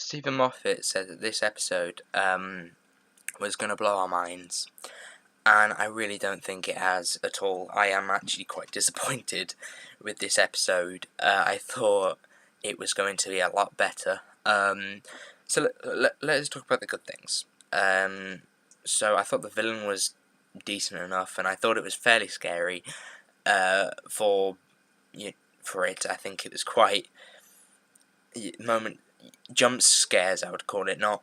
Stephen Moffat said that this episode was going to blow our minds, and I really don't think it has at all. I am actually quite disappointed with this episode. I thought it was going to be a lot better. So let's talk about the good things. So I thought the villain was decent enough, and I thought it was fairly scary. For it, I think it was quite jump scares, I would call it, not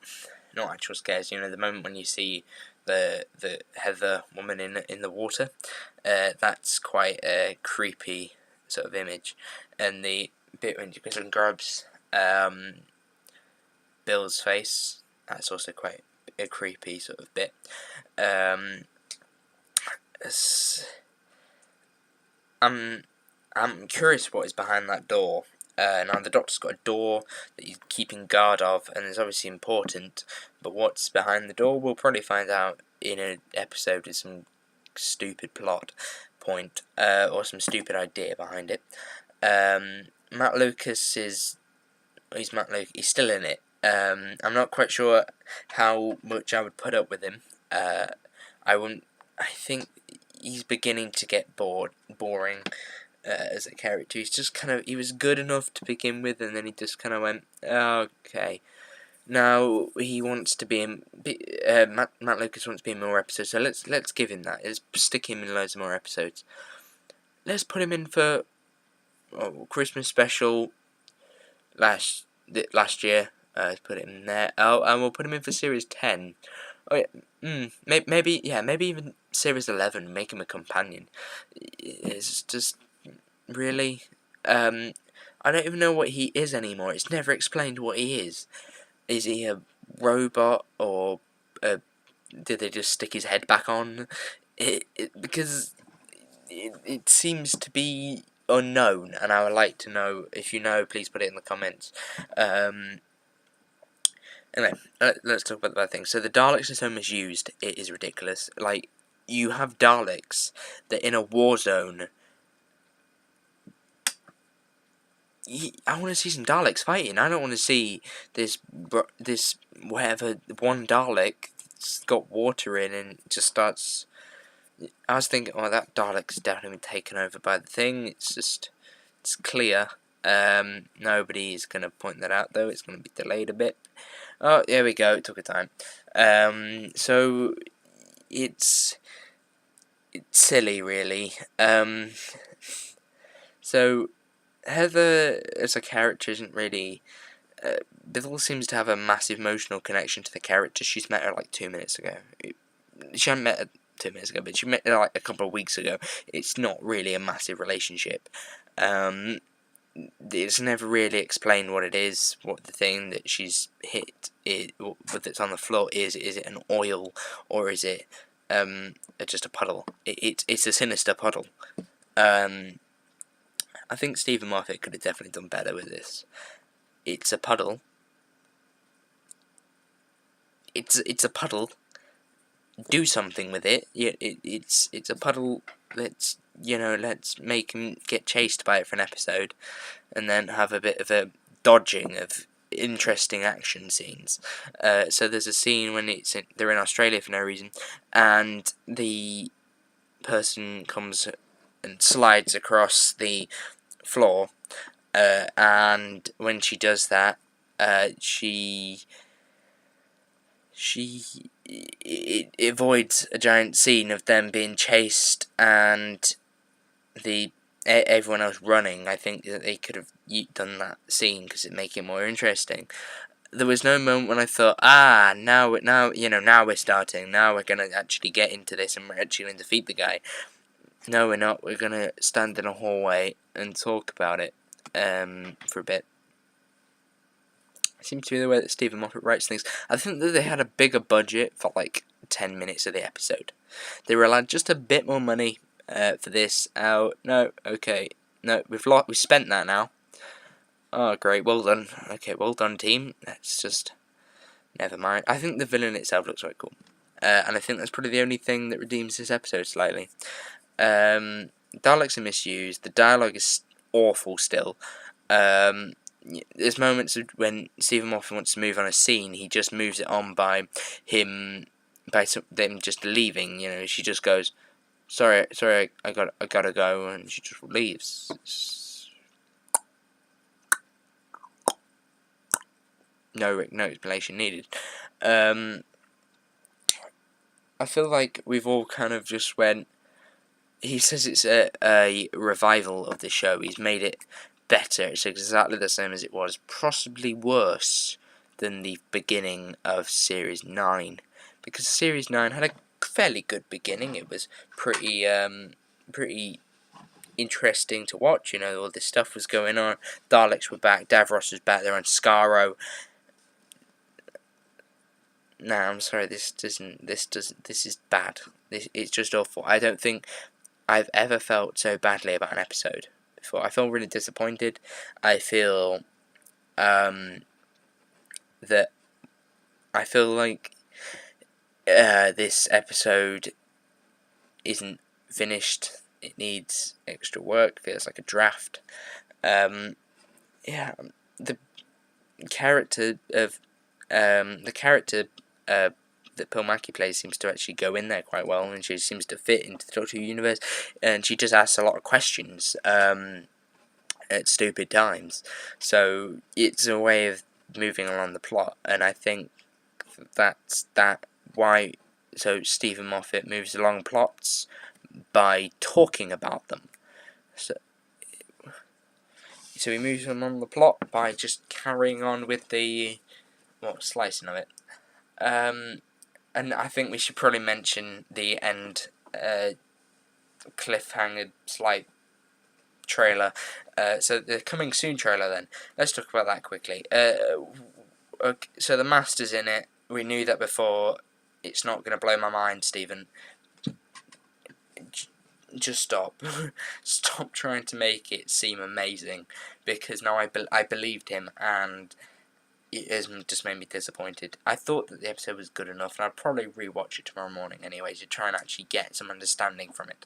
actual scares. You know, the moment when you see the Heather woman in the water, that's quite a creepy sort of image, and the bit when Ghislaine grabs Bill's face, that's also quite a creepy sort of bit. I'm curious what is behind that door. Now the Doctor's got a door that he's keeping guard of, and it's obviously important. But what's behind the door, we'll probably find out in an episode with some stupid plot point or some stupid idea behind it. Matt Lucas he's still in it. I'm not quite sure how much I would put up with him. I think he's beginning to get boring. As a character, he was good enough to begin with, and then he just kind of went, oh, okay. Now he wants to be in. Matt Lucas wants to be in more episodes, so let's give him that. Let's stick him in loads of more episodes. Let's put him in for Christmas special last year. Let's put it in there. Oh, and we'll put him in for series 10. Oh yeah, maybe even series 11. Make him a companion. It's just. Really? I don't even know what he is anymore. It's never explained what he is. Is he a robot, or did they just stick his head back on? Because it seems to be unknown, and I would like to know. If you know, please put it in the comments. Anyway, let's talk about the bad things. So the Daleks are so misused, it is ridiculous. Like, you have Daleks that in a war zone. I want to see some Daleks fighting. I don't want to see this whatever one Dalek's got water in and just starts. I was thinking, oh, that Dalek's definitely been taken over by the thing. It's clear. Nobody's gonna point that out though. It's gonna be delayed a bit. Oh, there we go. It took a time. So it's silly, really. So. Heather as a character isn't really. Bill seems to have a massive emotional connection to the character. She's met her like 2 minutes ago. She hadn't met her 2 minutes ago, but she met her like a couple of weeks ago. It's not really a massive relationship. It's never really explained what it is, what the thing that she's hit is, that's on the floor is. Is it an oil, or is it just a puddle? It's a sinister puddle. I think Stephen Moffat could have definitely done better with this. It's a puddle. It's a puddle. Do something with it. It's a puddle. Let's make him get chased by it for an episode, and then have a bit of a dodging of interesting action scenes. So there's a scene when they're in Australia for no reason, and the person comes and slides across the floor, and when she does that, it avoids a giant scene of them being chased and everyone else running. I think that they could have done that scene because it'd make it more interesting. There was no moment when I thought, now we're starting. Now we're gonna actually get into this, and we're actually gonna defeat the guy. No, we're not. We're gonna stand in a hallway and talk about it for a bit. It seems to be the way that Stephen Moffat writes things. I think that they had a bigger budget for like 10 minutes of the episode. They were allowed just a bit more money for this. Oh no, okay, no, we've spent that now. Oh great, well done. Okay, well done, team. Let's just never mind. I think the villain itself looks quite cool, and I think that's probably the only thing that redeems this episode slightly. Daleks are misused. The dialogue is awful still. there's moments when Stephen Moffat wants to move on a scene, he just moves it on by them just leaving. She just goes, sorry, I gotta go, and she just leaves. No explanation needed. I feel like we've all kind of just went. He says it's a revival of the show. He's made it better. It's exactly the same as it was, possibly worse than the beginning of Series 9. Because Series 9 had a fairly good beginning. It was pretty interesting to watch. All this stuff was going on. Daleks were back. Davros was back there on Skaro. No, I'm sorry. This is bad. It's just awful. I don't think I've ever felt so badly about an episode before. I feel really disappointed. I feel that I feel like this episode isn't finished. It needs extra work. Feels like a draft. The character that Pearl Mackie plays seems to actually go in there quite well, and she seems to fit into the Doctor Who universe, and she just asks a lot of questions at stupid times. So it's a way of moving along the plot, and I think that's why. So Stephen Moffat moves along plots by talking about them. So he moves along the plot by just carrying on with the slicing of it. And I think we should probably mention the end cliffhanger trailer. So the coming soon trailer then. Let's talk about that quickly. Okay, so the Master's in it. We knew that before. It's not going to blow my mind, Stephen. Just stop. Stop trying to make it seem amazing. Because now I believed him, and it has just made me disappointed. I thought that the episode was good enough, and I'd probably rewatch it tomorrow morning anyway to try and actually get some understanding from it.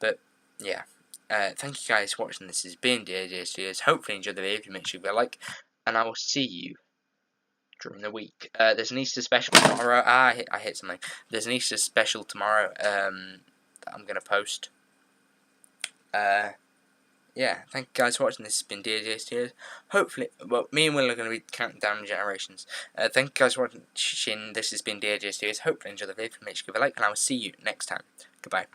But yeah, thank you guys for watching. This has been DAJ Studios. Hopefully you enjoyed the video. If you make sure you like, and I will see you during the week. There's an Easter special tomorrow. I hit something. There's an Easter special tomorrow that I'm gonna post. Yeah, thank you guys for watching. This has been DAJ Studios. Hopefully, me and Will are going to be counting down generations. Thank you guys for watching. This has been DAJ Studios. Hopefully, enjoy the video. Make sure you give a like, and I will see you next time. Goodbye.